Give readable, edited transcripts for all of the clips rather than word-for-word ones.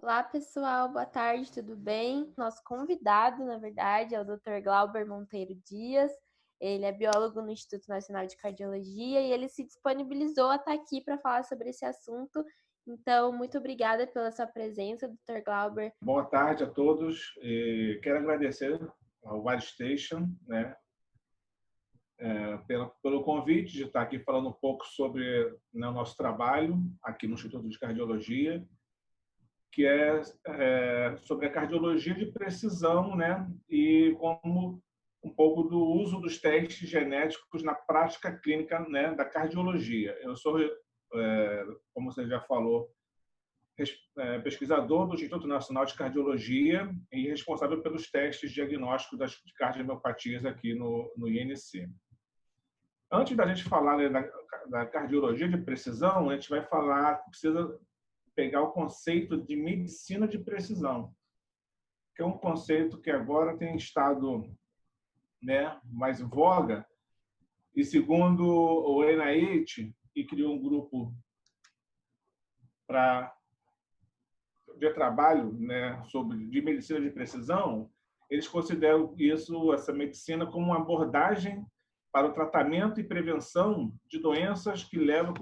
Olá, pessoal. Boa tarde, tudo bem? Nosso convidado, na verdade, é o Dr. Glauber Monteiro Dias. Ele é biólogo no Instituto Nacional de Cardiologia e ele se disponibilizou a estar aqui para falar sobre esse assunto. Então, muito obrigada pela sua presença, Dr. Glauber. Boa tarde a todos. Quero agradecer ao WireStation, né, pelo convite de estar aqui falando um pouco sobre, né, o nosso trabalho aqui no Instituto de Cardiologia, que é sobre a cardiologia de precisão, né, e como um pouco do uso dos testes genéticos na prática clínica, né, da cardiologia. Eu sou, como você já falou, pesquisador do Instituto Nacional de Cardiologia e responsável pelos testes diagnósticos de cardiomiopatias aqui no INC. Antes da gente falar, né, da cardiologia de precisão, a gente vai falar, precisa pegar o conceito de medicina de precisão, que é um conceito que agora tem estado, né, mais em voga, e segundo o NIH, que criou um grupo de trabalho, né, de medicina de precisão, eles consideram essa medicina, como uma abordagem para o tratamento e prevenção de doenças que levam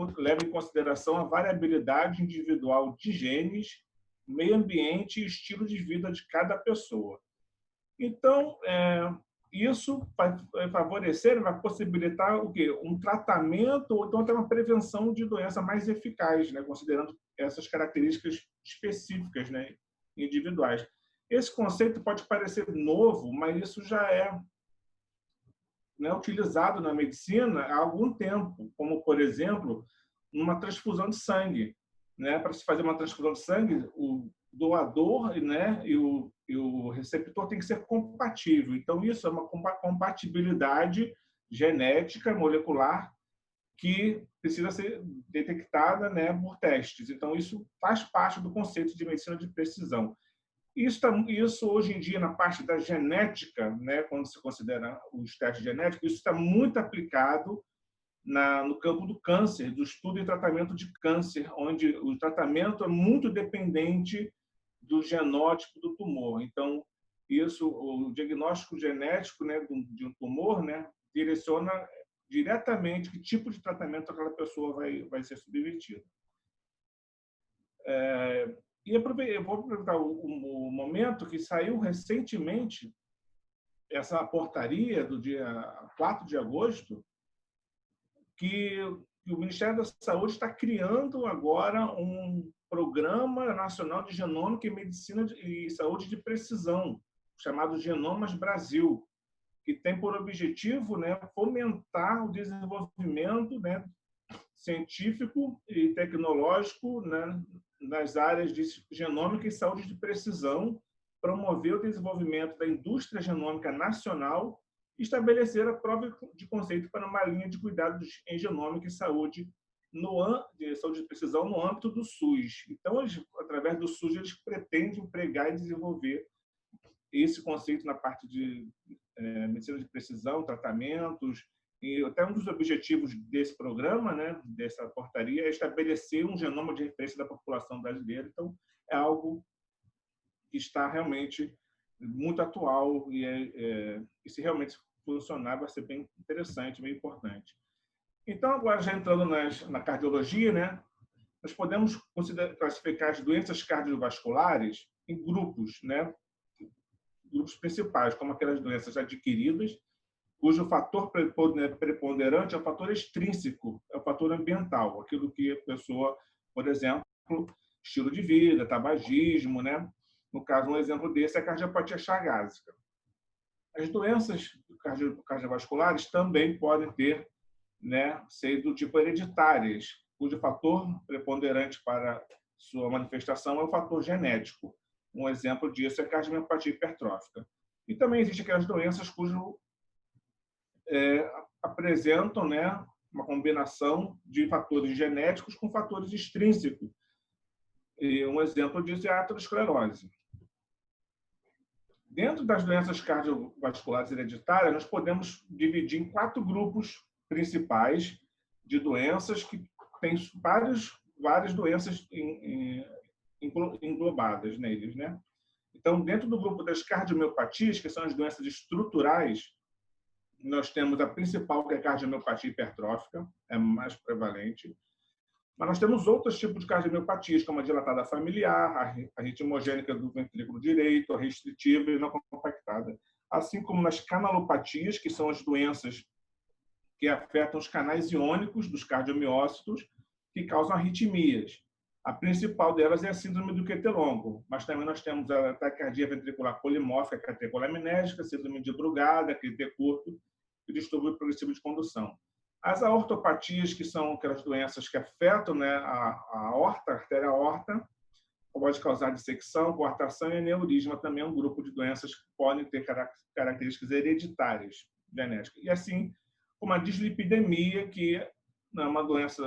em consideração a variabilidade individual de genes, meio ambiente e estilo de vida de cada pessoa. Então, isso vai favorecer, vai possibilitar o quê? Um tratamento ou então até uma prevenção de doença mais eficaz, né? Considerando essas características específicas, né? Individuais. Esse conceito pode parecer novo, mas isso já é, né, utilizado na medicina há algum tempo, como, por exemplo, numa transfusão de sangue. Né? Para se fazer uma transfusão de sangue, o doador, né, e o receptor tem que ser compatível. Então, isso é uma compatibilidade genética, molecular, que precisa ser detectada, né, por testes. Então, isso faz parte do conceito de medicina de precisão. Isso hoje em dia, na parte da genética, né, quando se considera os testes genéticos, isso está muito aplicado no campo do câncer, do estudo e tratamento de câncer, onde o tratamento é muito dependente do genótipo do tumor. Então, o diagnóstico genético, né, de um tumor, né, direciona diretamente que tipo de tratamento aquela pessoa vai ser submetida. Eu vou aproveitar o momento que saiu recentemente essa portaria do dia 4 de agosto, que o Ministério da Saúde está criando agora um Programa Nacional de Genômica e Medicina e Saúde de Precisão, chamado Genomas Brasil, que tem por objetivo, né, fomentar o desenvolvimento, né, científico e tecnológico, né, nas áreas de genômica e saúde de precisão, promover o desenvolvimento da indústria genômica nacional e estabelecer a prova de conceito para uma linha de cuidados em genômica e saúde de saúde de precisão no âmbito do SUS. Então, através do SUS, eles pretendem empregar e desenvolver esse conceito na parte de medicina de precisão, tratamentos, e até um dos objetivos desse programa, né, dessa portaria, é estabelecer um genoma de referência da população brasileira. Então, é algo que está realmente muito atual e se realmente funcionar, vai ser bem interessante, bem importante. Então, agora já entrando na cardiologia, né, nós podemos classificar as doenças cardiovasculares em grupos, né, grupos principais, como aquelas doenças adquiridas, cujo fator preponderante é o fator extrínseco, é o fator ambiental, aquilo que a pessoa, por exemplo, estilo de vida, tabagismo, né? No caso, um exemplo desse é a cardiopatia chagásica. As doenças cardiovasculares também podem ter, né, ser do tipo hereditárias, cujo fator preponderante para sua manifestação é o fator genético. Um exemplo disso é a cardiomiopatia hipertrófica. E também existem aquelas doenças cujo apresentam, né, uma combinação de fatores genéticos com fatores extrínsecos. E um exemplo disso é a aterosclerose. Dentro das doenças cardiovasculares hereditárias, nós podemos dividir em 4 grupos principais de doenças que têm várias doenças englobadas neles, né? Então, dentro do grupo das cardiomiopatias, que são as doenças estruturais, nós temos a principal, que é a cardiomiopatia hipertrófica, é mais prevalente. Mas nós temos outros tipos de cardiomiopatias, como a dilatada familiar, a ritmogênica do ventrículo direito, a restritiva e não compactada. Assim como nas canalopatias, que são as doenças que afetam os canais iônicos dos cardiomiócitos, que causam arritmias. A principal delas é a síndrome do QT longo, mas também nós temos a taquicardia ventricular polimórfica, catecolamnésica, síndrome de Brugada, QT curto e distúrbio progressivo de condução. As aortopatias, que são aquelas doenças que afetam, né, a aorta, a artéria aorta, pode causar dissecção, coartação e aneurisma, também é um grupo de doenças que podem ter características hereditárias genéticas. E assim, como a dislipidemia, que é uma doença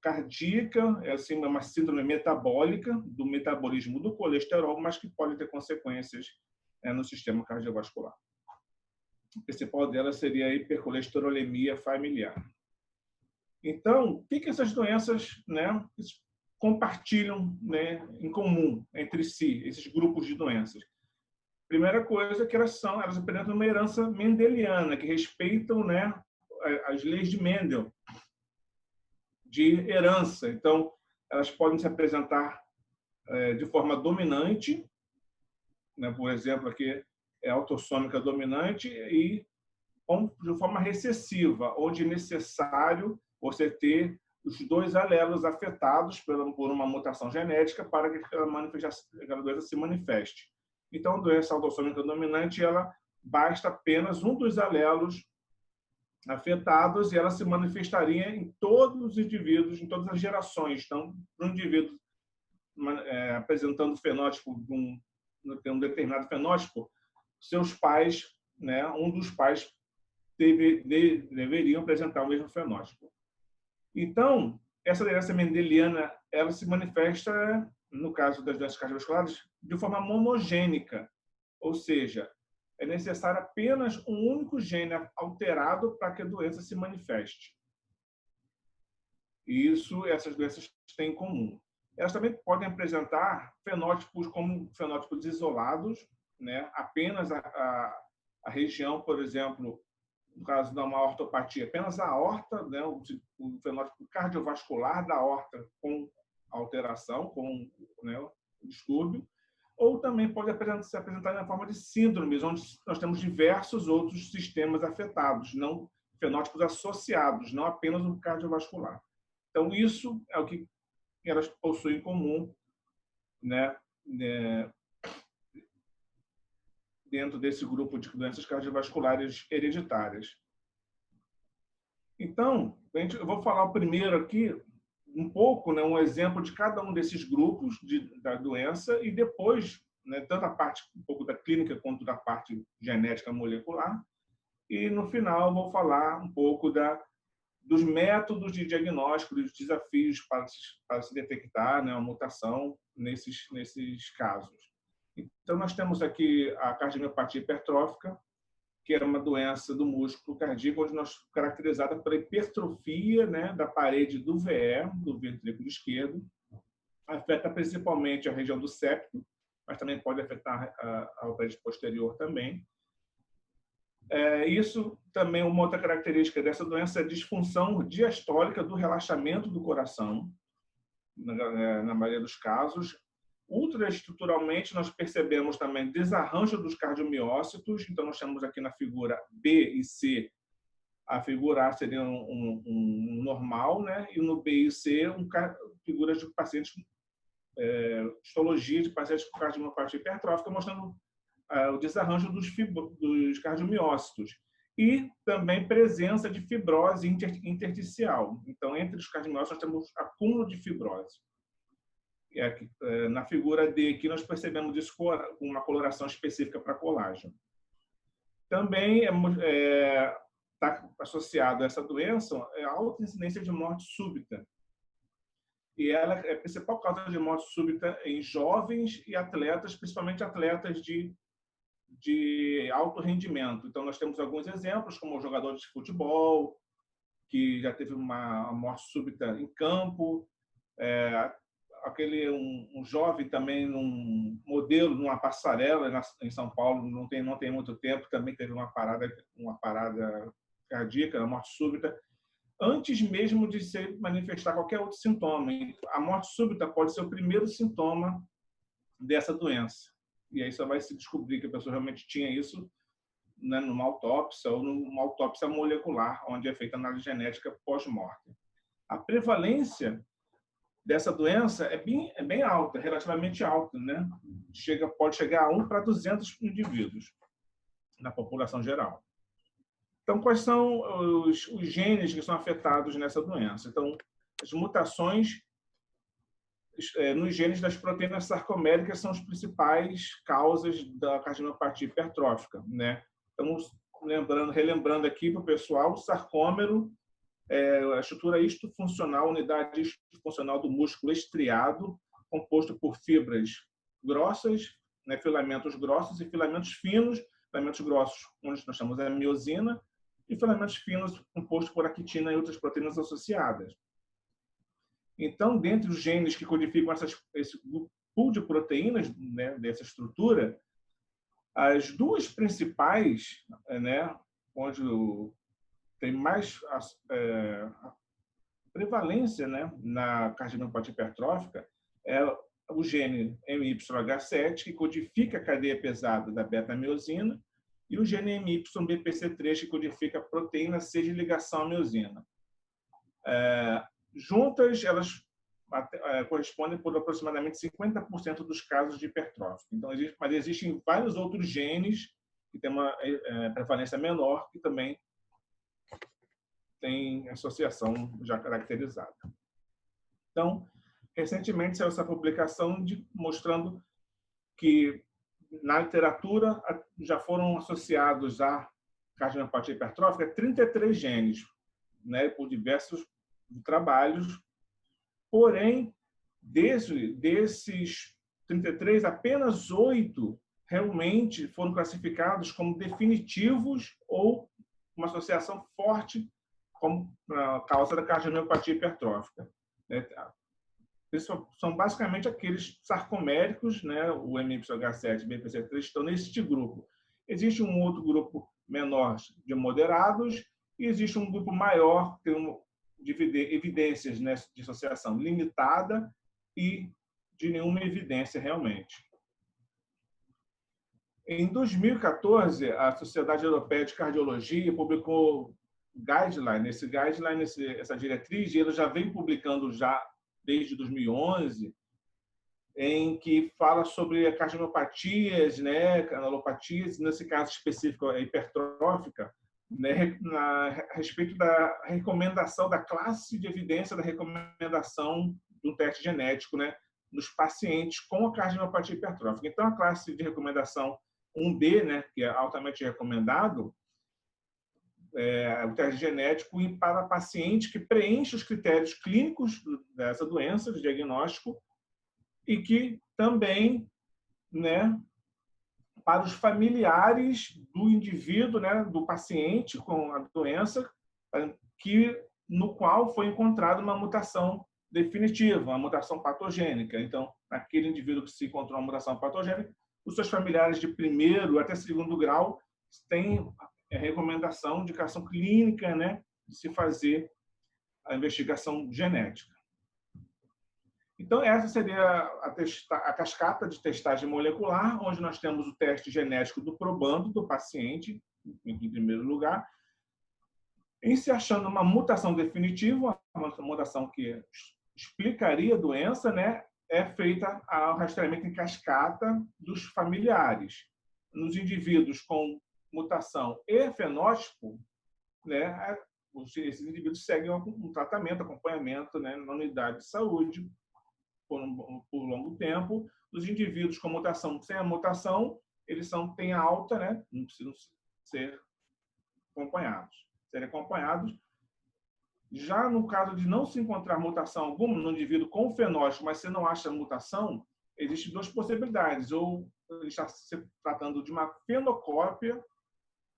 cardíaca, é assim, uma síndrome metabólica do metabolismo do colesterol, mas que pode ter consequências no sistema cardiovascular. A principal dela seria a hipercolesterolemia familiar. Então, o que essas doenças, né, compartilham, né, em comum entre si, esses grupos de doenças? Primeira coisa que elas apresentam uma herança mendeliana, que respeitam, né, as leis de Mendel, de herança. Então, elas podem se apresentar de forma dominante, né, por exemplo, aqui é autossômica dominante, e de forma recessiva, onde é necessário você ter os dois alelos afetados por uma mutação genética para que aquela doença se manifeste. Então, a doença autossômica dominante, ela basta apenas um dos alelos afetados e ela se manifestaria em todos os indivíduos, em todas as gerações. Então, para um indivíduo apresentando fenótipo tem um determinado fenótipo, seus pais, né, um dos pais deveriam apresentar o mesmo fenótipo. Então, essa herança mendeliana, ela se manifesta, no caso das doenças cardiovasculares, de forma monogênica, ou seja, é necessário apenas um único gene alterado para que a doença se manifeste. E isso, essas doenças têm em comum. Elas também podem apresentar fenótipos como fenótipos isolados, né? Apenas a região, por exemplo, no caso de uma ortopatia, apenas a aorta, né? O fenótipo cardiovascular da aorta com alteração, com, né, distúrbio, ou também pode se apresentar na forma de síndromes, onde nós temos diversos outros sistemas afetados, não fenótipos associados, não apenas o cardiovascular. Então, isso é o que elas possuem em comum, né, dentro desse grupo de doenças cardiovasculares hereditárias. Então, eu vou falar primeiro aqui um pouco, né, um exemplo de cada um desses grupos da doença e depois, né, tanto a parte um pouco da clínica quanto da parte genética molecular. E no final vou falar um pouco dos métodos de diagnóstico, dos desafios para se detectar, né, uma mutação nesses casos. Então, nós temos aqui a cardiomiopatia hipertrófica, que é uma doença do músculo cardíaco, onde nós caracterizada pela hipertrofia, né, da parede do VE, do ventrículo esquerdo. Afeta principalmente a região do septo, mas também pode afetar a parede posterior também. Isso também, uma outra característica dessa doença é a disfunção diastólica do relaxamento do coração, na maioria dos casos. Ultraestruturalmente, nós percebemos também desarranjo dos cardiomiócitos. Então, nós temos aqui na figura B e C, a figura A seria um normal, né? E no B e C, figuras de pacientes, histologia de pacientes com cardiomiopatia hipertrófica, mostrando o desarranjo dos cardiomiócitos. E também presença de fibrose intersticial. Então, entre os cardiomiócitos, nós temos acúmulo de fibrose. Na figura D aqui, nós percebemos isso com uma coloração específica para colágeno. Também está associado a essa doença a alta incidência de morte súbita. E ela é a principal causa de morte súbita em jovens e atletas, principalmente atletas de alto rendimento. Então, nós temos alguns exemplos, como o jogador de futebol, que já teve uma morte súbita em campo, um jovem também num modelo, numa passarela em São Paulo, não tem muito tempo, também teve uma parada cardíaca, uma morte súbita, antes mesmo de se manifestar qualquer outro sintoma. A morte súbita pode ser o primeiro sintoma dessa doença. E aí só vai se descobrir que a pessoa realmente tinha isso, né, numa autópsia ou numa autópsia molecular, onde é feita a análise genética pós-morte. A prevalência dessa doença é bem alta, relativamente alta, né? Pode chegar a 1 para 200 indivíduos na população geral. Então, quais são os genes que são afetados nessa doença? Então, as mutações nos genes das proteínas sarcoméricas são as principais causas da cardiomiopatia hipertrófica, né? Então, relembrando aqui para o pessoal, o sarcômero é a estrutura istofuncional, unidade istofuncional do músculo estriado, composto por fibras grossas, né, filamentos grossos e filamentos finos, filamentos grossos, onde nós chamamos a miosina, e filamentos finos compostos por actina e outras proteínas associadas. Então, dentre os genes que codificam esse pool de proteínas, né, dessa estrutura, as duas principais, né, onde tem mais prevalência, né, na cardiomiopatia hipertrófica, é o gene MYH7, que codifica a cadeia pesada da beta-miosina, e o gene MYBPC3, que codifica a proteína C de ligação à miosina. Juntas, elas correspondem por aproximadamente 50% dos casos de hipertrófica. Então, mas existem vários outros genes que têm uma prevalência menor, que também tem associação já caracterizada. Então, recentemente saiu essa publicação mostrando que na literatura já foram associados à cardiomiopatia hipertrófica 33 genes, né, por diversos trabalhos. Porém, desses 33, apenas 8 realmente foram classificados como definitivos ou uma associação forte como causa da cardiomiopatia hipertrófica. São basicamente aqueles sarcoméricos, né, o MYH7 e o BPC3 estão neste grupo. Existe um outro grupo menor de moderados e existe um grupo maior de evidências, né, de associação limitada e de nenhuma evidência realmente. Em 2014, a Sociedade Europeia de Cardiologia publicou essa diretriz, e ela já vem publicando já desde 2011, em que fala sobre a cardiomiopatias, né, canalopatias, nesse caso específico a hipertrófica, né, a respeito da recomendação da classe de evidência da recomendação do teste genético, né, nos pacientes com a cardiomiopatia hipertrófica. Então, a classe de recomendação 1B, né, que é altamente recomendado, o teste genético para paciente que preenche os critérios clínicos dessa doença, de diagnóstico, e que também, né, para os familiares do indivíduo, né, do paciente com a doença, no qual foi encontrada uma mutação definitiva, uma mutação patogênica. Então, aquele indivíduo que se encontrou uma mutação patogênica, os seus familiares de primeiro até segundo grau têm recomendação, indicação clínica, né, de se fazer a investigação genética. Então, essa seria a cascata de testagem molecular, onde nós temos o teste genético do probando, do paciente, em primeiro lugar. Em se achando uma mutação definitiva, uma mutação que explicaria a doença, né, é feita o rastreamento em cascata dos familiares. Nos indivíduos com mutação e fenótipo, né, esses indivíduos seguem um tratamento, acompanhamento, né, na unidade de saúde por longo tempo. Os indivíduos com mutação sem a mutação, eles têm alta, né, não precisam serem acompanhados. Já no caso de não se encontrar mutação alguma no indivíduo com fenótipo, mas você não acha mutação, existem duas possibilidades. Ou ele está se tratando de uma fenocópia,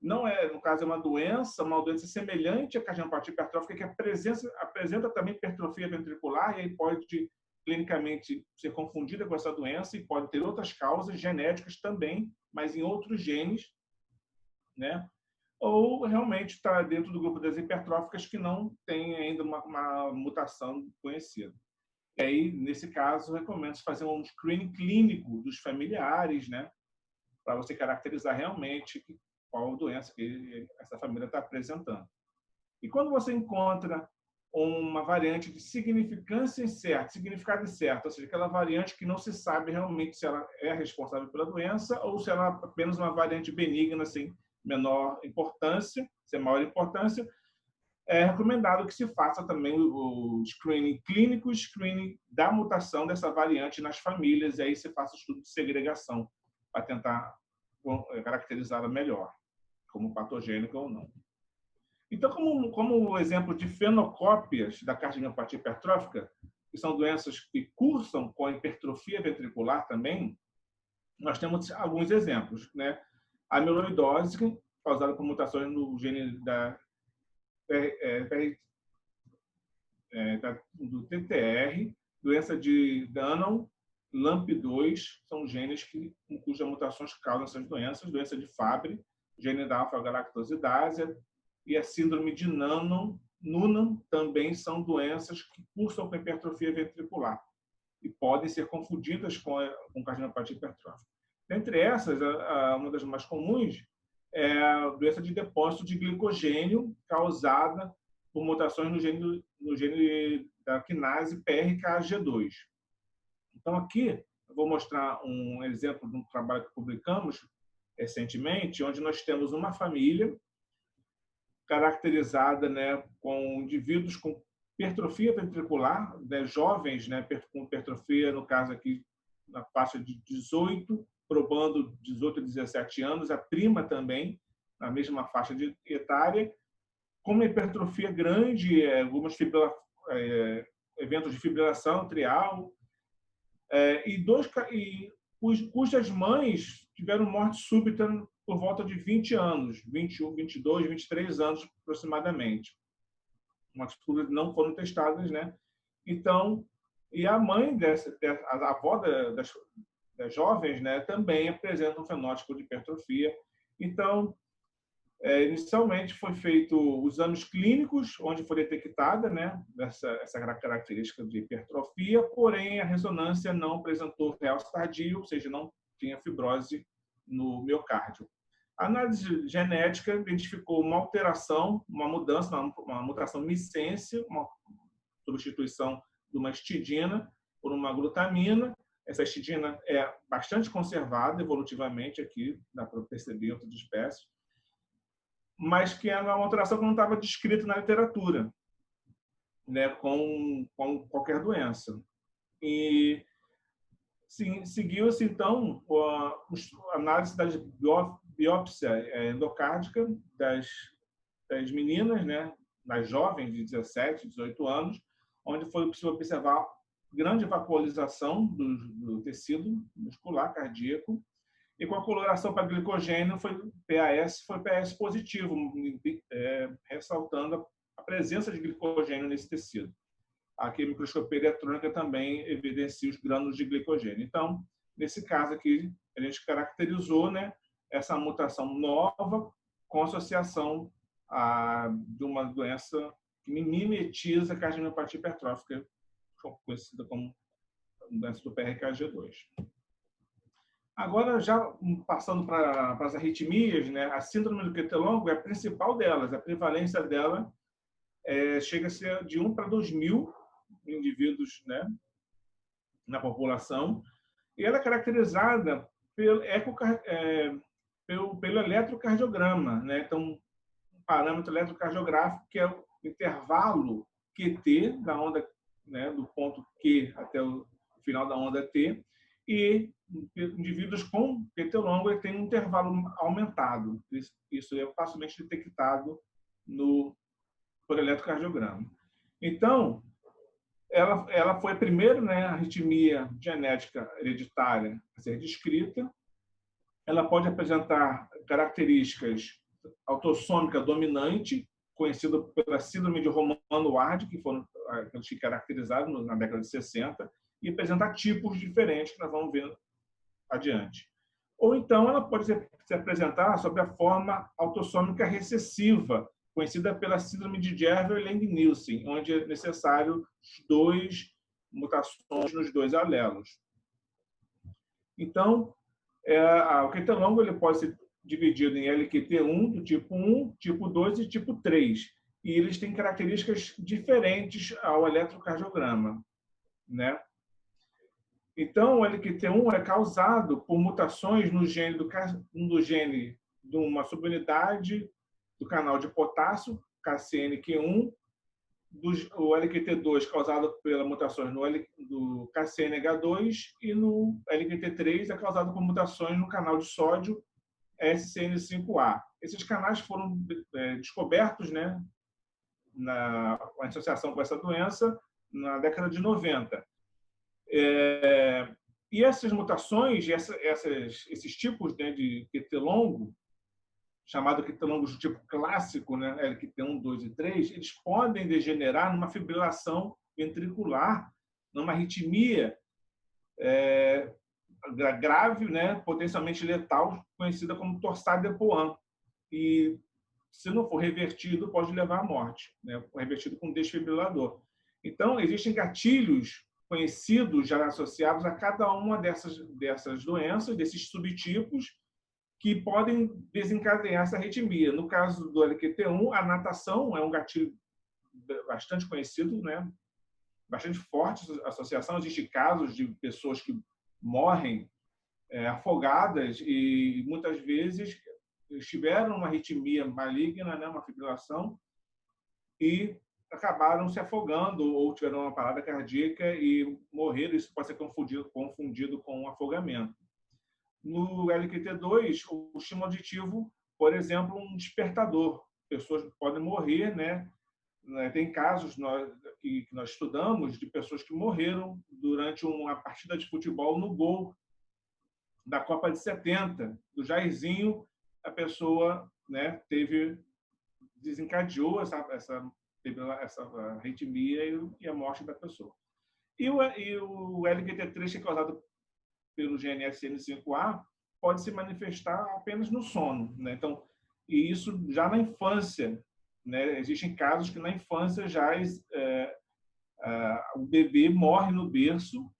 não é, no caso, é uma doença semelhante à cardiomiopatia hipertrófica, que apresenta também hipertrofia ventricular, e aí pode clinicamente ser confundida com essa doença e pode ter outras causas genéticas também, mas em outros genes, né? Ou realmente está dentro do grupo das hipertróficas que não tem ainda uma mutação conhecida. E aí, nesse caso, recomendo fazer um screening clínico dos familiares, né? Para você caracterizar realmente qual doença que essa família está apresentando. E quando você encontra uma variante de significância incerta, significado incerto, ou seja, aquela variante que não se sabe realmente se ela é responsável pela doença ou se ela é apenas uma variante benigna, sem menor importância, sem maior importância, é recomendado que se faça também o screening clínico, o screening da mutação dessa variante nas famílias, e aí se faça o estudo de segregação para tentar caracterizá-la melhor, como patogênica ou não. Então, como exemplo de fenocópias da cardiomiopatia hipertrófica, que são doenças que cursam com a hipertrofia ventricular também, nós temos alguns exemplos, né? A amiloidose, causada por mutações no gene do TTR, doença de Danon, LAMP2, são genes cujas mutações causam essas doenças, doença de Fabry, gene da alfa-galactosidase, e a síndrome de Noonan também são doenças que cursam com hipertrofia ventricular e podem ser confundidas com cardiomiopatia hipertrófica. Dentre essas, uma das mais comuns é a doença de depósito de glicogênio causada por mutações no gene da quinase PRKG2. Então, aqui eu vou mostrar um exemplo de um trabalho que publicamos recentemente, onde nós temos uma família caracterizada, né, com indivíduos com hipertrofia ventricular, né, jovens, né, com hipertrofia, no caso aqui, na faixa de 18, probando 18 a 17 anos, a prima também, na mesma faixa etária, com uma hipertrofia grande, alguns eventos de fibrilação atrial, cujas mães tiveram morte súbita por volta de 20 anos, 21, 22, 23 anos aproximadamente. As fugas não foram testadas, né? Então, e a mãe a avó das jovens, né, também apresenta um fenótipo de hipertrofia. Então, inicialmente foi feito os exames clínicos, onde foi detectada, né, essa característica de hipertrofia, porém a ressonância não apresentou realce tardio, ou seja, não tinha fibrose no miocárdio. A análise genética identificou uma alteração, uma mudança, uma mutação missense, uma substituição de uma histidina por uma glutamina. Essa histidina é bastante conservada evolutivamente aqui, dá para perceber em outras espécies, mas que é uma alteração que não estava descrita na literatura, né, com qualquer doença. E seguiu-se, então, a análise da biópsia endocárdica das meninas, né, das jovens de 17, 18 anos, onde foi possível observar grande vacuolização do tecido muscular cardíaco, e com a coloração para glicogênio foi PAS positivo, ressaltando a presença de glicogênio nesse tecido. Aqui a microscopia eletrônica também evidencia os grânulos de glicogênio. Então, nesse caso aqui, a gente caracterizou, né, essa mutação nova com associação de uma doença que mimetiza a cardiomiopatia hipertrófica, conhecida como doença do PRKG2. Agora, já passando para as arritmias, né, a síndrome do QT longo é a principal delas. A prevalência dela chega a ser de 1 para 2.000 indivíduos, né, na população. E ela é caracterizada pelo eletrocardiograma, né? Então, um parâmetro eletrocardiográfico que é o intervalo QT da onda, né, do ponto Q até o final da onda T, e indivíduos com QT longo tem um intervalo aumentado. Isso é facilmente detectado por eletrocardiograma. Então, ela foi a primeira, né, arritmia genética hereditária a ser descrita. Ela pode apresentar características autossômica dominante, conhecida pela síndrome de Romano-Ward, que foram caracterizadas na década de 60, e apresentar tipos diferentes, que nós vamos ver adiante. Ou então ela pode se apresentar sob a forma autossômica recessiva, conhecida pela síndrome de Jervell-Lange-Nielsen, onde é necessário duas mutações nos dois alelos. Então, o QT longo ele pode ser dividido em LQT1 do tipo 1, tipo 2 e tipo 3. E eles têm características diferentes ao eletrocardiograma, né? Então, o LQT1 é causado por mutações no gene de uma subunidade do canal de potássio, KCNQ1, o LQT2 causado pelas mutações do KCNH2 e no LQT3 é causado por mutações no canal de sódio SCN5A. Esses canais foram descobertos, né, na associação com essa doença na década de 90. E essas mutações, esses tipos, né, de QT longo, chamado QT longo do tipo clássico, né, LQT1, 2 e 3, eles podem degenerar numa fibrilação ventricular, numa arritmia grave, né, potencialmente letal, conhecida como torsade de Pointes. E, se não for revertido, pode levar à morte, né, revertido com desfibrilador. Então, existem gatilhos conhecidos já associados a cada uma dessas doenças, desses subtipos, que podem desencadear essa arritmia. No caso do LQT1, a natação é um gatilho bastante conhecido, né? Bastante forte a associação. Existem casos de pessoas que morrem afogadas e muitas vezes tiveram uma arritmia maligna, né? Uma fibrilação, e acabaram se afogando ou tiveram uma parada cardíaca e morreram. Isso pode ser confundido com um afogamento. No LQT2, o estímulo auditivo, por exemplo, um despertador. Pessoas podem morrer, né? Tem casos que nós estudamos de pessoas que morreram durante uma partida de futebol no gol da Copa de 70, do Jairzinho. A pessoa, né, desencadeou teve essa arritmia e a morte da pessoa. E o LQT3, que é causado pelo gene SCN5A, pode se manifestar apenas no sono, né? Então, e isso já na infância, né? Existem casos que na infância já o bebê morre no berço,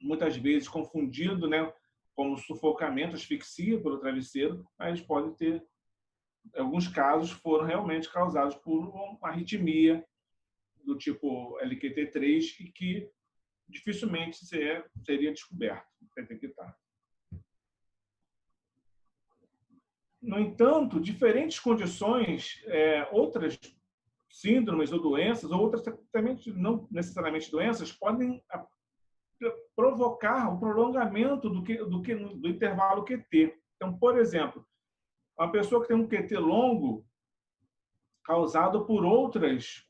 muitas vezes confundido, né, como sufocamento, asfixia pelo travesseiro, mas pode ter, alguns casos foram realmente causados por uma arritmia do tipo LQT3 e que dificilmente seria descoberto, detectado. No entanto, diferentes condições, outras síndromes ou doenças, ou outras também não necessariamente doenças, podem provocar o prolongamento do intervalo QT. Então, por exemplo, uma pessoa que tem um QT longo causado por outros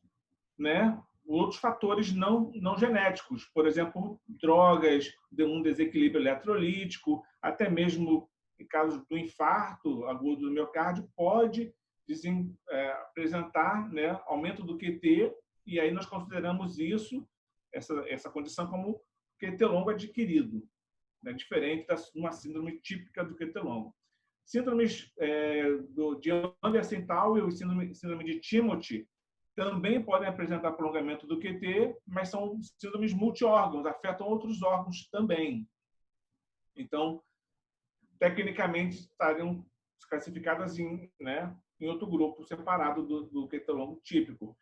fatores não genéticos, por exemplo, drogas, um desequilíbrio eletrolítico, até mesmo em casos do infarto agudo do miocárdio, pode apresentar, né, aumento do QT, e aí nós consideramos essa condição como QT longo adquirido, né, diferente de uma síndrome típica do QT longo. Síndromes de Andersen-Tawil e síndrome de Timothy também podem apresentar prolongamento do QT, mas são síndromes multiórgãos, afetam outros órgãos também. Então, tecnicamente, estariam classificadas em outro grupo separado do QT longo típico.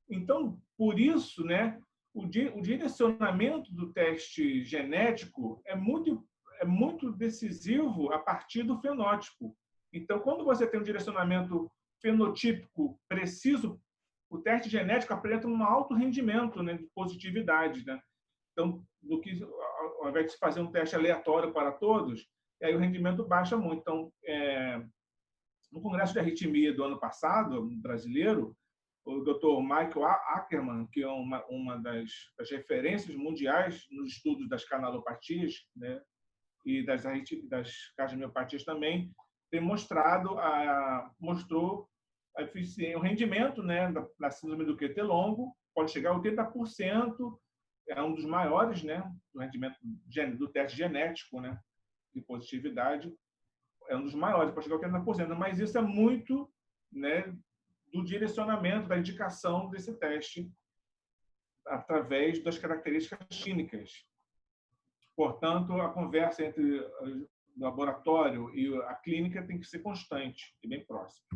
Então, por isso, né, o direcionamento do teste genético é muito decisivo a partir do fenótipo. Então, quando você tem um direcionamento fenotípico preciso, o teste genético apresenta um alto rendimento, né, de positividade, né? Então, ao invés de se fazer um teste aleatório para todos, aí o rendimento baixa muito. Então, no Congresso de Arritmia do ano passado, brasileiro, o Dr. Michael Ackerman, que é uma das referências mundiais nos estudos das canalopatias, né, e das cardiomiopatias também, mostrou o rendimento, né, da síndrome do QT longo, pode chegar a 80%, é um dos maiores, né, do rendimento do teste genético, né, de positividade, é um dos maiores, pode chegar a 80%, mas isso é muito, né, do direcionamento, da indicação desse teste através das características clínicas. Portanto, a conversa entre o laboratório e a clínica tem que ser constante e bem próxima.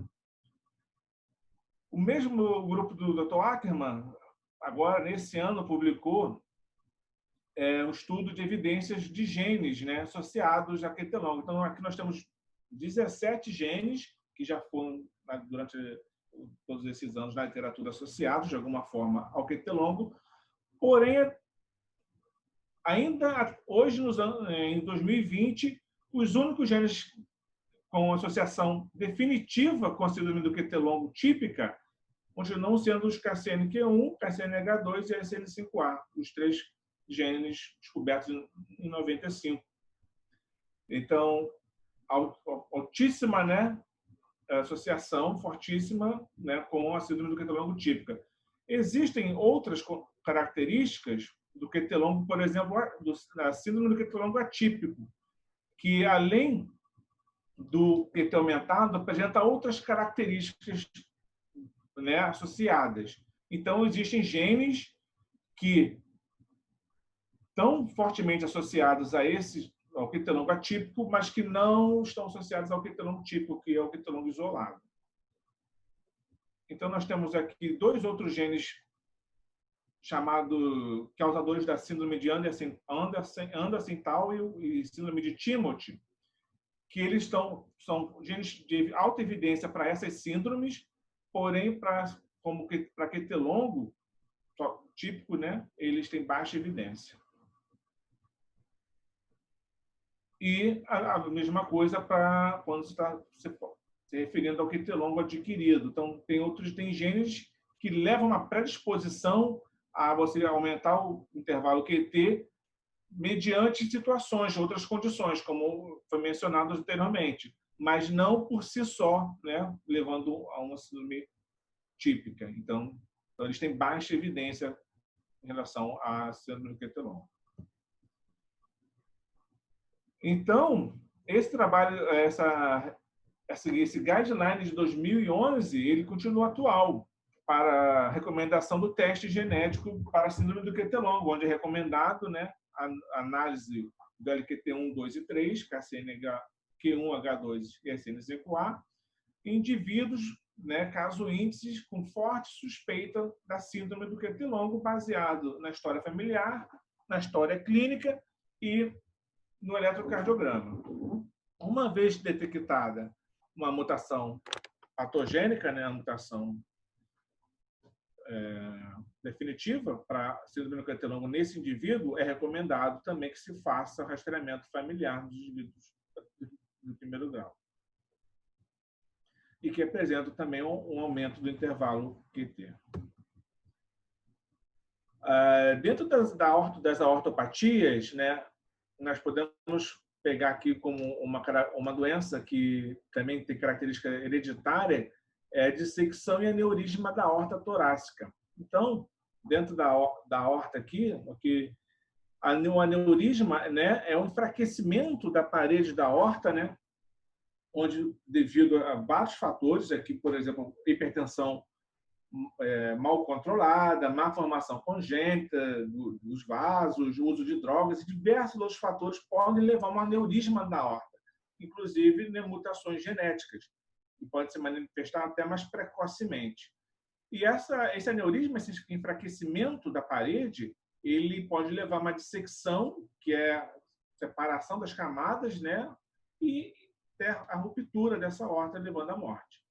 O mesmo grupo do Dr. Ackermann, agora, nesse ano, publicou um estudo de evidências de genes, né, associados a quetelongo. Então, aqui nós temos 17 genes que já foram, durante todos esses anos, na literatura associados, de alguma forma, ao quetelongo. Porém, ainda hoje, em 2020, os únicos genes com associação definitiva com a síndrome do quetelongo típica continuam sendo os KCNQ1, KCNH2 e SN5A, os 3 genes descobertos em 95. Então, altíssima, né, associação, fortíssima, né, com a síndrome do quetelongo típica. Existem outras características do quetelongo, por exemplo, da síndrome do quetelongo atípico, que além do QT aumentado, apresenta outras características, né, associadas. Então, existem genes que estão fortemente associados ao quetelongo atípico, mas que não estão associados ao quetelongo típico, que é o quetelongo isolado. Então, nós temos aqui 2 outros genes chamados causadores da síndrome de Andersen-Tawil e síndrome de Timothy, que eles são genes de alta evidência para essas síndromes, porém, para quetelongo típico, né, eles têm baixa evidência. E a mesma coisa para quando você está se referindo ao quetelongo adquirido. Então, tem genes que levam uma predisposição a você aumentar o intervalo QT mediante situações, outras condições, como foi mencionado anteriormente, mas não por si só, né, levando a uma síndrome típica. Então, eles têm baixa evidência em relação à síndrome do quetelongo. Então, esse trabalho, esse guideline de 2011, ele continua atual para a recomendação do teste genético para a síndrome do quetelongo, onde é recomendado, né, a análise do LQT1, 2 e 3, KCNQ1, H2 e SN5A, em indivíduos, né, caso índices com forte suspeita da síndrome do quetelongo, baseado na história familiar, na história clínica e no eletrocardiograma. Uma vez detectada uma mutação patogênica, né, a mutação definitiva para síndrome do quetelongo nesse indivíduo, é recomendado também que se faça rastreamento familiar dos indivíduos do primeiro grau. E que apresenta também um aumento do intervalo QT. Dentro das aortopatias, né, nós podemos pegar aqui como uma doença que também tem característica hereditária, é a dissecção e aneurisma da aorta torácica. Então, dentro da aorta aqui, o aneurisma, né, é um enfraquecimento da parede da aorta, né, onde, devido a vários fatores, aqui, por exemplo, hipertensão mal controlada, má formação congênita dos vasos, uso de drogas e diversos outros fatores podem levar a um aneurisma da aorta, inclusive, né, mutações genéticas, que podem se manifestar até mais precocemente. E esse aneurisma, esse enfraquecimento da parede, ele pode levar a uma dissecção, que é a separação das camadas, né, e ter a ruptura dessa aorta, levando à morte.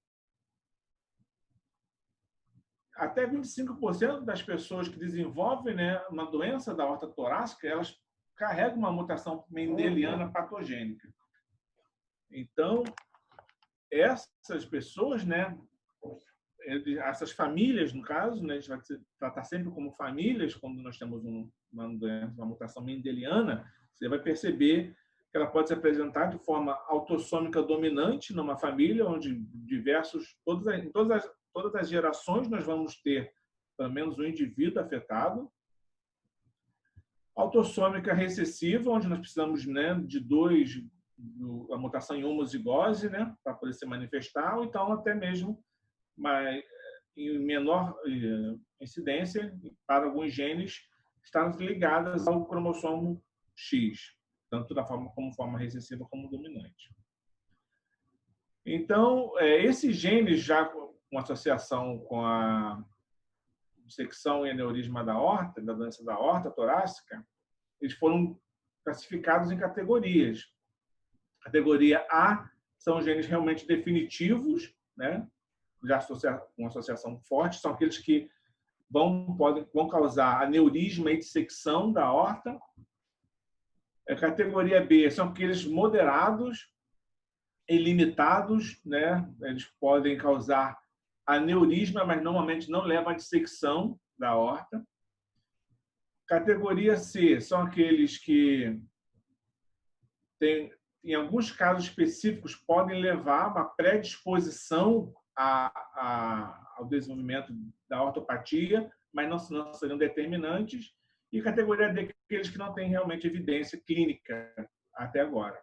Até 25% das pessoas que desenvolvem, né, uma doença da aorta torácica, elas carregam uma mutação mendeliana patogênica. Então, essas pessoas, né, essas famílias, no caso, né, a gente vai tratar sempre como famílias, quando nós temos uma mutação mendeliana, você vai perceber que ela pode se apresentar de forma autossômica dominante numa família, onde todas as gerações nós vamos ter pelo menos um indivíduo afetado. autossômica recessiva, onde nós precisamos, né, de dois, a mutação em homozigose, né, para poder se manifestar, ou então até mesmo mas, em menor incidência para alguns genes estar ligadas ao cromossomo X, tanto da forma como forma recessiva como dominante. Então, esses genes já com associação com a dissecção e aneurisma da aorta, da doença da aorta torácica, eles foram classificados em categorias. Categoria A são genes realmente definitivos, né? Já com associação forte, são aqueles que vão causar aneurisma e dissecção da aorta. Categoria B são aqueles moderados e limitados, né? Eles podem causar aneurisma, mas normalmente não levam à dissecção da aorta. Categoria C são aqueles que em alguns casos específicos, podem levar a uma predisposição ao desenvolvimento da ortopatia, mas não seriam determinantes. E categoria D, aqueles que não têm realmente evidência clínica até agora.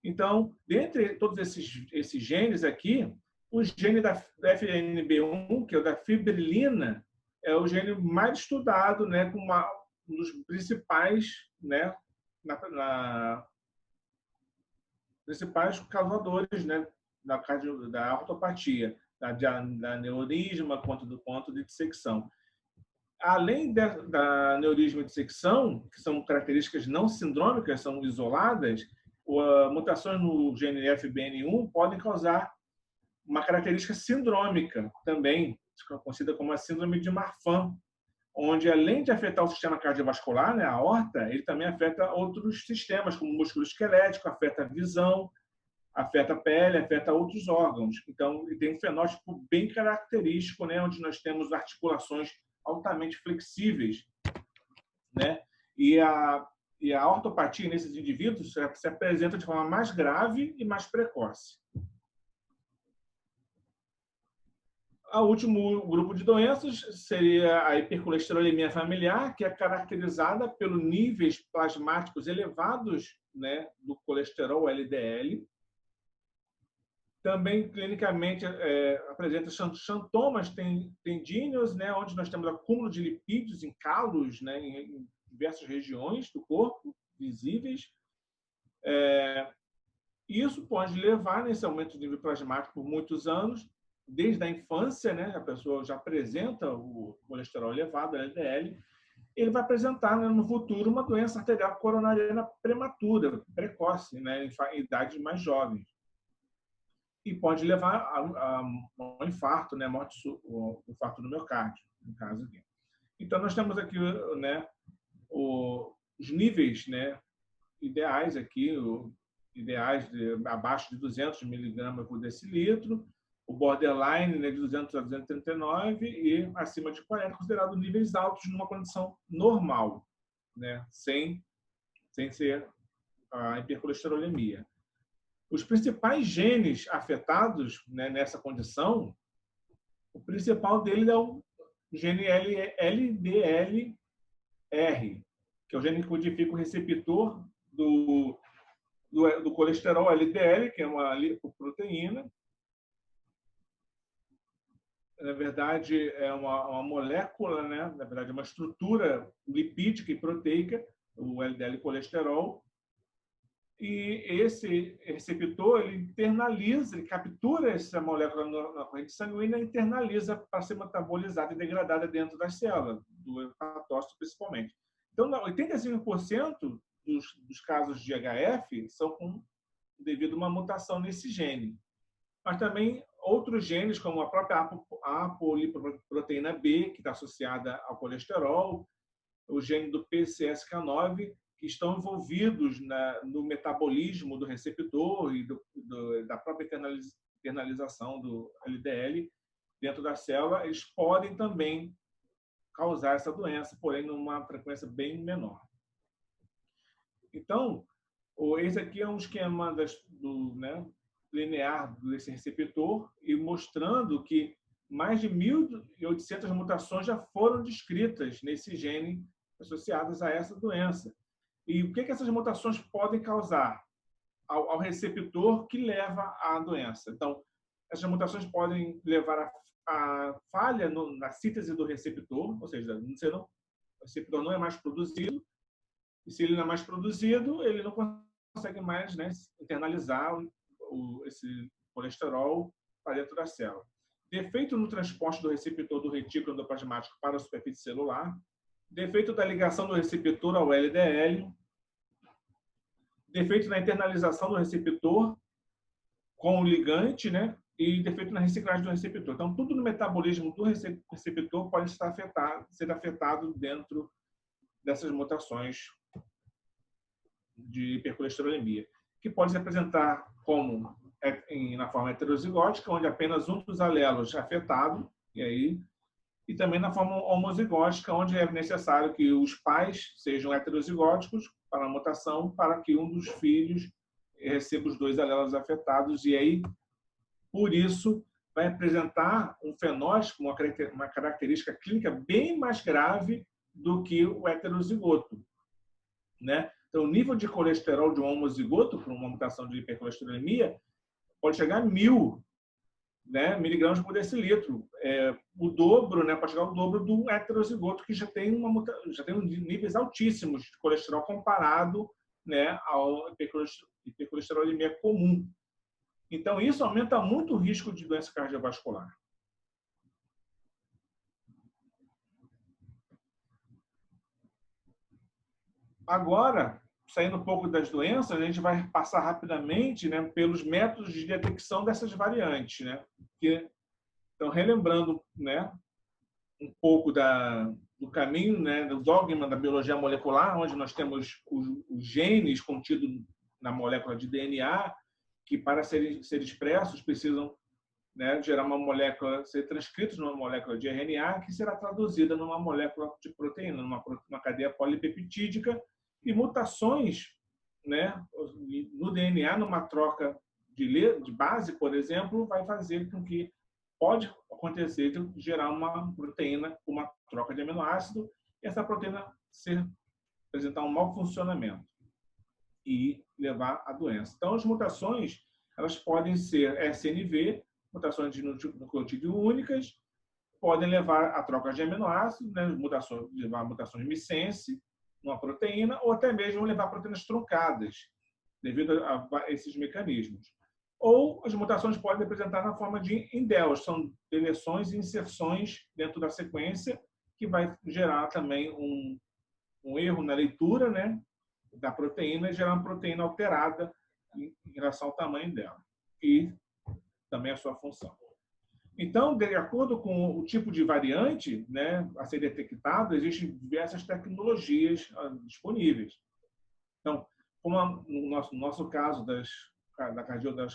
Então, dentre todos esses genes aqui, o gene da FNB1, que é o da fibrilina, é o gene mais estudado, né, como um dos principais, né, principais causadores, né, da ortopatia, da aneurisma quanto de dissecção. Além da aneurisma e dissecção, que são características não sindrômicas, são isoladas, mutações no gene FBN1 podem causar uma característica sindrômica também, conhecida como a síndrome de Marfan, onde, além de afetar o sistema cardiovascular, né, a aorta, ele também afeta outros sistemas, como o músculo esquelético, afeta a visão, afeta a pele, afeta outros órgãos. Então, ele tem um fenótipo bem característico, né, onde nós temos articulações altamente flexíveis, né? E a ortopatia nesses indivíduos se apresenta de forma mais grave e mais precoce. O último grupo de doenças seria a hipercolesterolemia familiar, que é caracterizada pelos níveis plasmáticos elevados, né, do colesterol LDL. Também, clinicamente, apresenta sintomas tendíneos, né, onde nós temos acúmulo de lipídios em calos, né, em diversas regiões do corpo, visíveis. Isso pode levar nesse aumento de nível plasmático por muitos anos, desde a infância, né, a pessoa já apresenta o colesterol elevado, LDL, ele vai apresentar, né, no futuro uma doença arterial coronariana prematura, precoce, né, em idades mais jovens. E pode levar a um infarto, né, o infarto do miocárdio, no caso aqui. Então, nós temos aqui, né, os níveis, né, ideais aqui, ideais abaixo de 200 miligramas por decilitro, o borderline, né, de 200 a 239 e acima de 40, considerado níveis altos numa condição normal, né, sem ser a hipercolesterolemia. Os principais genes afetados, né, nessa condição, o principal dele é o gene LDLR, que é o gene que codifica o receptor do colesterol LDL, que é uma lipoproteína. Na verdade, é uma molécula, né? Na verdade, é uma estrutura lipídica e proteica, o LDL colesterol. E esse receptor, ele internaliza, ele captura essa molécula na corrente sanguínea e internaliza para ser metabolizada e degradada dentro das células, do hepatócito principalmente. Então, 85% dos casos de HF são devido a uma mutação nesse gene. Mas também outros genes, como a própria apolipoproteína B, que está associada ao colesterol, o gene do PCSK9, que estão envolvidos no metabolismo do receptor e da própria internalização do LDL dentro da célula, eles podem também causar essa doença, porém numa frequência bem menor. Então, esse aqui é um esquema né, linear desse receptor e mostrando que mais de 1.800 mutações já foram descritas nesse gene associadas a essa doença. E o que essas mutações podem causar ao receptor que leva à doença? Então, essas mutações podem levar a falha na síntese do receptor, ou seja, o receptor não é mais produzido, e se ele não é mais produzido, ele não consegue mais, né, internalizar esse colesterol para dentro da célula. Defeito no transporte do receptor do retículo endoplasmático para a superfície celular, defeito da ligação do receptor ao LDL, defeito na internalização do receptor com o ligante, né? E defeito na reciclagem do receptor. Então, tudo no metabolismo do receptor pode ser afetado dentro dessas mutações de hipercolesterolemia, que pode se apresentar como na forma heterozigótica, onde apenas um dos alelos é afetado, e também na forma homozigótica, onde é necessário que os pais sejam heterozigóticos para a mutação, para que um dos filhos receba os 2 alelos afetados, e aí, por isso, vai apresentar um fenótipo, uma característica clínica bem mais grave do que o heterozigoto, né? Então, o nível de colesterol de um homozigoto, por uma mutação de hipercolesterolemia, pode chegar a 1.000, né, miligramas por decilitro. O dobro, né, pode chegar ao dobro do heterozigoto, que já tem níveis altíssimos de colesterol comparado, né, ao hipercolesterolemia comum. Então, isso aumenta muito o risco de doença cardiovascular. Agora, saindo um pouco das doenças, a gente vai passar rapidamente, né, pelos métodos de detecção dessas variantes, né? Então, relembrando, né, um pouco do caminho, né, do dogma da biologia molecular, onde nós temos os genes contidos na molécula de DNA, que para serem expressos precisam, né, gerar uma molécula, ser transcritos numa molécula de RNA, que será traduzida numa molécula de proteína, numa cadeia polipeptídica, e mutações, né, no DNA, numa troca de base, por exemplo, vai fazer com que pode acontecer de gerar uma proteína, uma troca de aminoácido, e essa proteína apresentar um mau funcionamento e levar à doença. Então, as mutações, elas podem ser SNV, mutações de nucleotídeo únicas, podem levar a troca de aminoácidos, né, levar a mutações de missense, numa proteína, ou até mesmo levar a proteínas truncadas, devido a esses mecanismos. Ou as mutações podem apresentar na forma de indels, são deleções e inserções dentro da sequência, que vai gerar também um erro na leitura, né, da proteína, e gerar uma proteína alterada em relação ao tamanho dela, e também a sua função. Então, de acordo com o tipo de variante, né, a ser detectado, existem diversas tecnologias disponíveis. Então, como no nosso caso das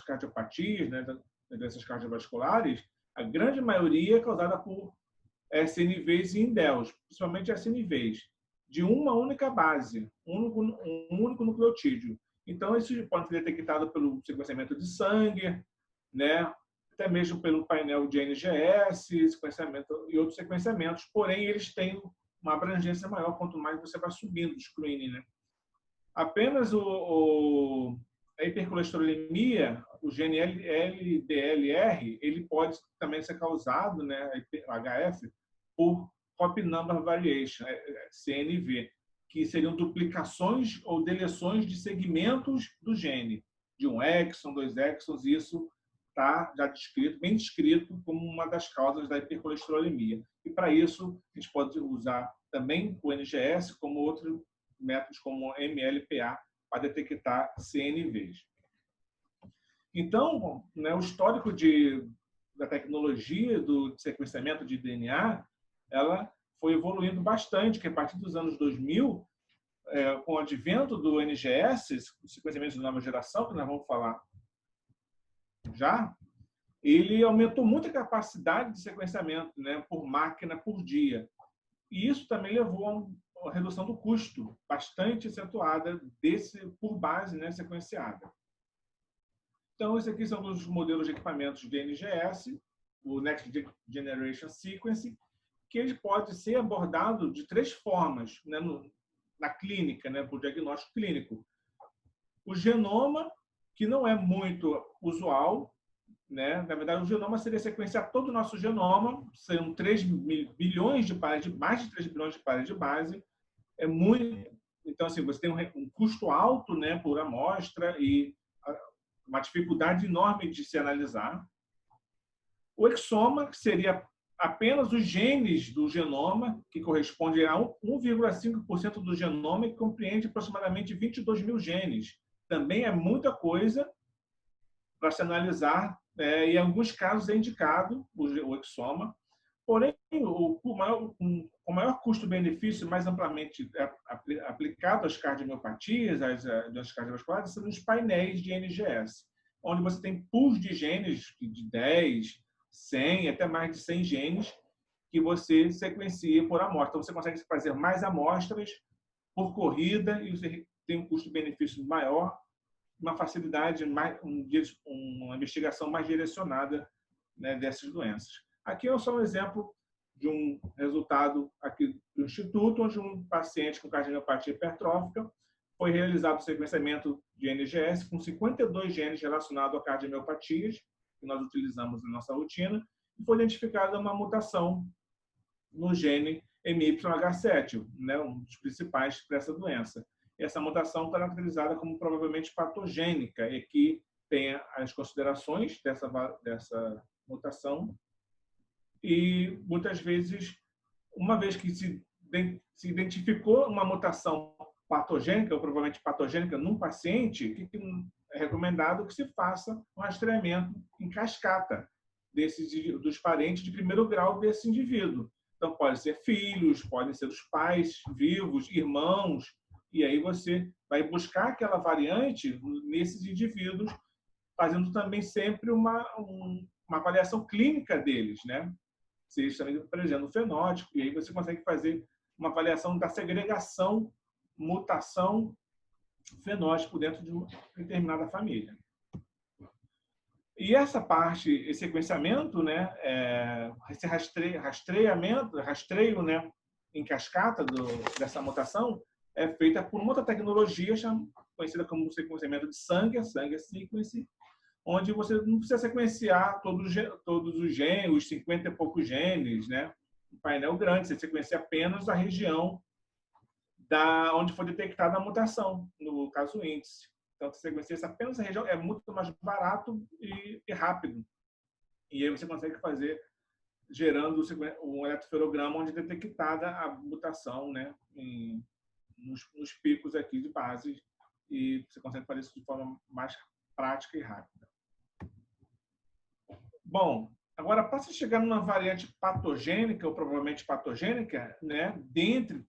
cardiopatias, né, das doenças cardiovasculares, a grande maioria é causada por SNVs e indels, principalmente SNVs, de uma única base, um único nucleotídeo. Então, isso pode ser detectado pelo sequenciamento de sangue, né, até mesmo pelo painel de NGS, sequenciamento e outros sequenciamentos, porém eles têm uma abrangência maior quanto mais você vai subindo o screening, né? Apenas a hipercolesterolemia, o gene LDLR, ele pode também ser causado, né, HF, por copy number variation, CNV, que seriam duplicações ou deleções de segmentos do gene, de um exon, 2 exons, e isso está já bem descrito como uma das causas da hipercolesterolemia. E para isso, a gente pode usar também o NGS, como outros métodos como MLPA, para detectar CNVs. Então, né, o histórico da tecnologia do sequenciamento de DNA, ela foi evoluindo bastante, que a partir dos anos 2000, com o advento do NGS, o sequenciamento de nova geração, que nós vamos falar já, ele aumentou muito a capacidade de sequenciamento, né, por máquina por dia. E isso também levou a uma redução do custo bastante acentuada por base, né, sequenciada. Então, esses aqui são os modelos de equipamentos de NGS, o Next Generation Sequencing, que ele pode ser abordado de 3 formas, né, na clínica, né, para o diagnóstico clínico. O genoma, que não é muito usual, né? Na verdade, o genoma seria sequenciar todo o nosso genoma, são 3 bilhões de pares, mais de 3 bilhões de pares de base, é muito. Então, assim, você tem um custo alto, né, por amostra e uma dificuldade enorme de se analisar. O exoma, que seria apenas os genes do genoma, que corresponde a 1,5% do genoma e compreende aproximadamente 22 mil genes. Também é muita coisa para se analisar, e em alguns casos é indicado o exoma. Porém, o maior custo-benefício mais amplamente aplicado às cardiomiopatias, às doenças cardiovasculares, são os painéis de NGS, onde você tem pools de genes de 10, 100, até mais de 100 genes que você sequencia por amostra. Então, você consegue fazer mais amostras por corrida e você tem um custo-benefício maior, uma facilidade, uma investigação mais direcionada, né, dessas doenças. Aqui é só um exemplo de um resultado aqui do Instituto, onde um paciente com cardiomiopatia hipertrófica foi realizado o sequenciamento de NGS com 52 genes relacionados a cardiomiopatias, que nós utilizamos na nossa rotina, e foi identificada uma mutação no gene MYH7, né, um dos principais para essa doença. Essa mutação caracterizada como provavelmente patogênica e que tem as considerações dessa mutação. E muitas vezes, uma vez que se identificou uma mutação patogênica, ou provavelmente patogênica, num paciente, o que é recomendado que se faça um rastreamento em cascata dos parentes de primeiro grau desse indivíduo. Então, pode ser filhos, podem ser os pais vivos, irmãos, e aí você vai buscar aquela variante nesses indivíduos, fazendo também sempre uma avaliação clínica deles, né? Se eles também apresentam o fenótipo, e aí você consegue fazer uma avaliação da segregação, mutação, fenótipo dentro de uma determinada família. E essa parte, esse sequenciamento, né, esse rastreio, né, em cascata dessa mutação, é feita por uma outra tecnologia conhecida como sequenciamento de sangue, a Sanger Sequence, onde você não precisa sequenciar todos os genes, os 50 e poucos genes, né? Um painel grande, você sequencia apenas a região onde foi detectada a mutação, no caso o índice. Então, você sequencia apenas a região, é muito mais barato e rápido. E aí você consegue fazer gerando um eletroferograma onde é detectada a mutação, né, nos picos aqui de base, e você consegue fazer isso de forma mais prática e rápida. Bom, agora, para se chegar numa variante patogênica, ou provavelmente patogênica, né, dentre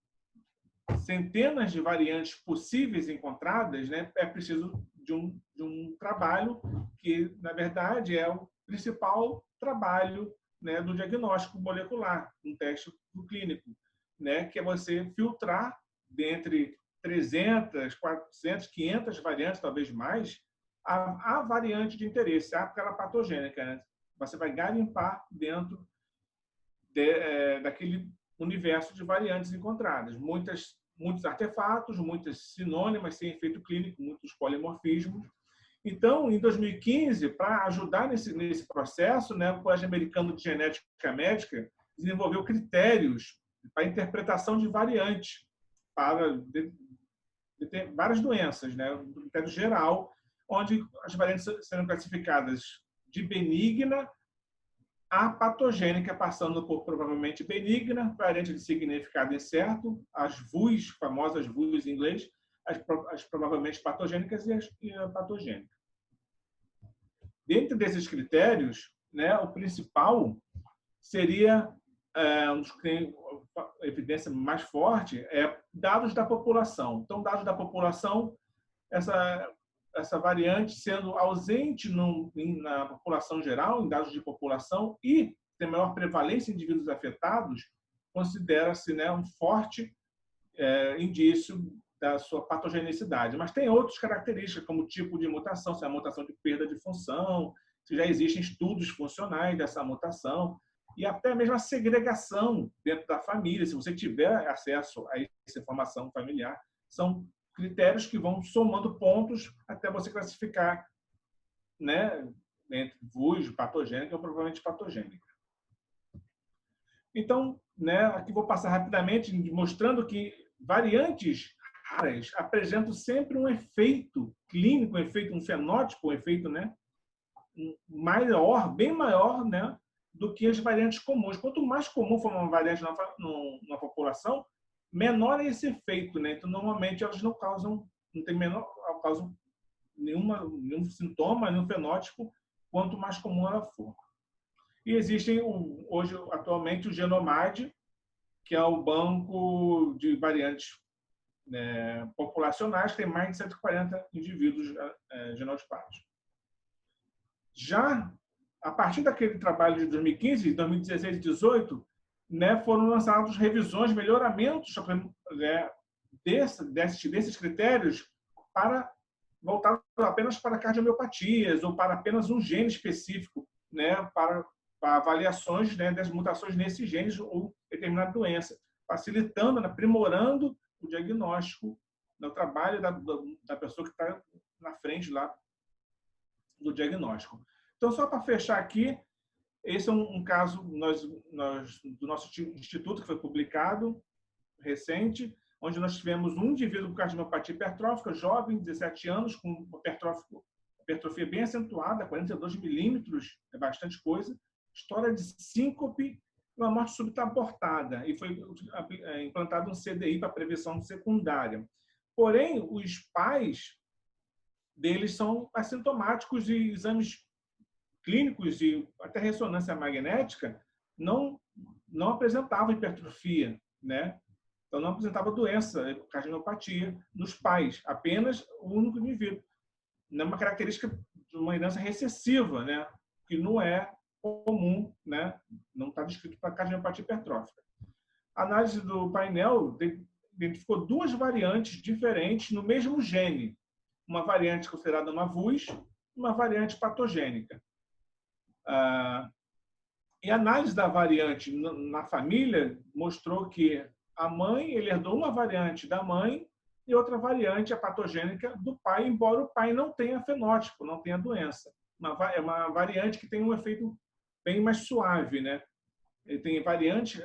centenas de variantes possíveis encontradas, né, é preciso de um trabalho que, na verdade, é o principal trabalho, né, do diagnóstico molecular, um teste clínico, né, que é você filtrar dentre 300, 400, 500 variantes, talvez mais, a variante de interesse, aquela patogênica, né? Você vai garimpar dentro daquele universo de variantes encontradas. Muitos artefatos, muitas sinônimas sem efeito clínico, muitos polimorfismos. Então, em 2015, para ajudar nesse processo, né, o Colégio Americano de Genética Médica desenvolveu critérios para interpretação de variantes para várias doenças, né, um critério geral, onde as variantes serão classificadas de benigna a patogênica, passando por provavelmente benigna, variante de significado incerto, as VUS, famosas VUS em inglês, as provavelmente patogênicas e a patogênica. Dentro desses critérios, né, o principal seria, um dos que tem evidência mais forte, dados da população. Então, dados da população, essa variante sendo ausente na população geral, em dados de população, e tem maior prevalência em indivíduos afetados, considera-se, né, um forte indício da sua patogenicidade. Mas tem outras características, como o tipo de mutação, se é uma mutação de perda de função, se já existem estudos funcionais dessa mutação. e até mesmo a segregação dentro da família, se você tiver acesso a essa informação familiar, são critérios que vão somando pontos até você classificar, né, entre VUS, patogênica ou provavelmente patogênica. Então, né, aqui vou passar rapidamente mostrando que variantes raras apresentam sempre um efeito clínico, um efeito, um fenótipo, um efeito, né, maior, bem maior, né, do que as variantes comuns. Quanto mais comum for uma variante na população, menor é esse efeito, né? Então, normalmente elas não causam, não tem menor, causam nenhum sintoma, nenhum fenótipo, quanto mais comum ela for. E existem hoje, atualmente, o Genomad, que é o banco de variantes, né, populacionais, tem mais de 140 indivíduos genotipados. Já a partir daquele trabalho de 2015, 2016 e 2018, né, foram lançadas revisões, melhoramentos, né, desses critérios para voltar apenas para cardiomiopatias ou para apenas um gene específico, né, para avaliações, né, das mutações nesses genes ou determinada doença, facilitando, aprimorando o diagnóstico, no trabalho da pessoa que está na frente lá do diagnóstico. Então, só para fechar aqui, esse é um caso do nosso instituto que foi publicado recente, onde nós tivemos um indivíduo com cardiomiopatia hipertrófica, jovem, 17 anos, com uma hipertrofia bem acentuada, 42 milímetros, é bastante coisa, história de síncope e uma morte súbita abortada, e foi implantado um CDI para prevenção secundária. Porém, os pais deles são assintomáticos e exames clínicos e até ressonância magnética não apresentavam hipertrofia, né? Então não apresentava doença, cardiomiopatia nos pais, apenas o único indivíduo. Não é uma característica de uma herança recessiva, né? Que não é comum, né? Não está descrito para cardiomiopatia hipertrófica. A análise do painel identificou duas variantes diferentes no mesmo gene. Uma variante considerada uma VUS e uma variante patogênica. E a análise da variante na família mostrou que a mãe herdou uma variante da mãe e outra variante, a patogênica, do pai, embora o pai não tenha fenótipo, não tenha doença. É uma variante que tem um efeito bem mais suave, né? Ele tem variante,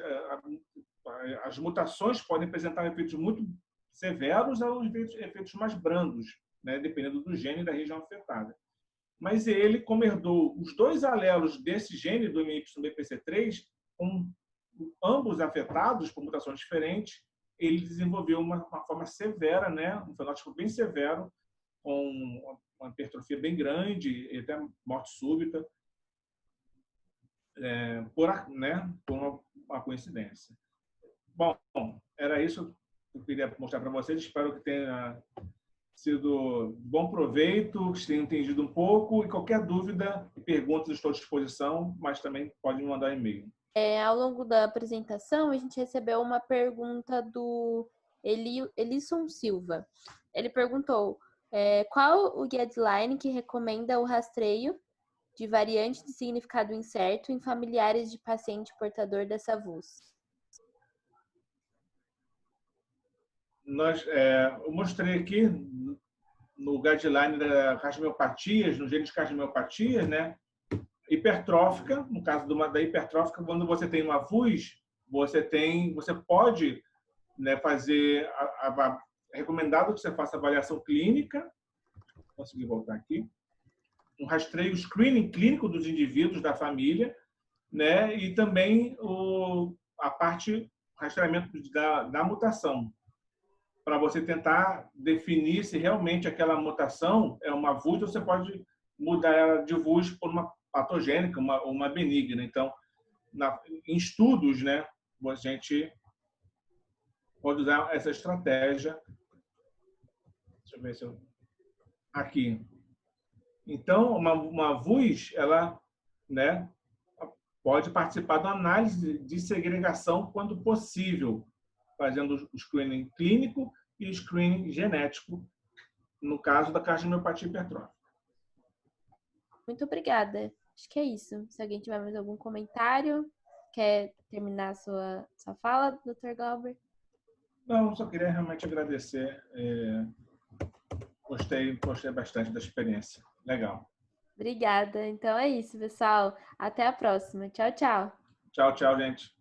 as mutações podem apresentar efeitos muito severos ou efeitos mais brandos, né? Dependendo do gene e da região afetada. Mas ele, como herdou os dois alelos desse gene do MYBPC3, com ambos afetados por mutações diferentes, ele desenvolveu uma forma severa, né, um fenótipo bem severo, com uma hipertrofia bem grande, e até morte súbita, por uma coincidência. Bom, era isso que eu queria mostrar para vocês. Espero que tenha sido bom proveito, que tenham entendido um pouco, e qualquer dúvida e perguntas estou à disposição, mas também pode me mandar e-mail. Ao longo da apresentação, a gente recebeu uma pergunta do Elisson Silva. Ele perguntou qual o guideline que recomenda o rastreio de variante de significado incerto em familiares de paciente portador dessa VUS? Eu mostrei aqui no guideline da cardiomiopatias, no gene de cardiomiopatias, né? Hipertrófica, no caso da hipertrófica, quando você tem uma VUS, você pode, né, fazer recomendado que você faça avaliação clínica, consegui voltar aqui, um rastreio, screening clínico dos indivíduos da família, né, e também a parte rastreamento da mutação, para você tentar definir se realmente aquela mutação é uma VUS ou você pode mudar ela de VUS por uma patogênica, uma benigna. Então, em estudos, né, a gente pode usar essa estratégia. Deixa eu ver se eu... Aqui. Então, uma VUS, ela, né, pode participar da análise de segregação quando possível, fazendo o screening clínico e o screening genético, no caso da cardiomiopatia hipertrófica. Muito obrigada. Acho que é isso. Se alguém tiver mais algum comentário. quer terminar a sua fala, Dr. Glauber? Não, só queria realmente agradecer. Gostei bastante da experiência. Legal. Obrigada. Então é isso, pessoal. Até a próxima. Tchau, tchau. Tchau, tchau, gente.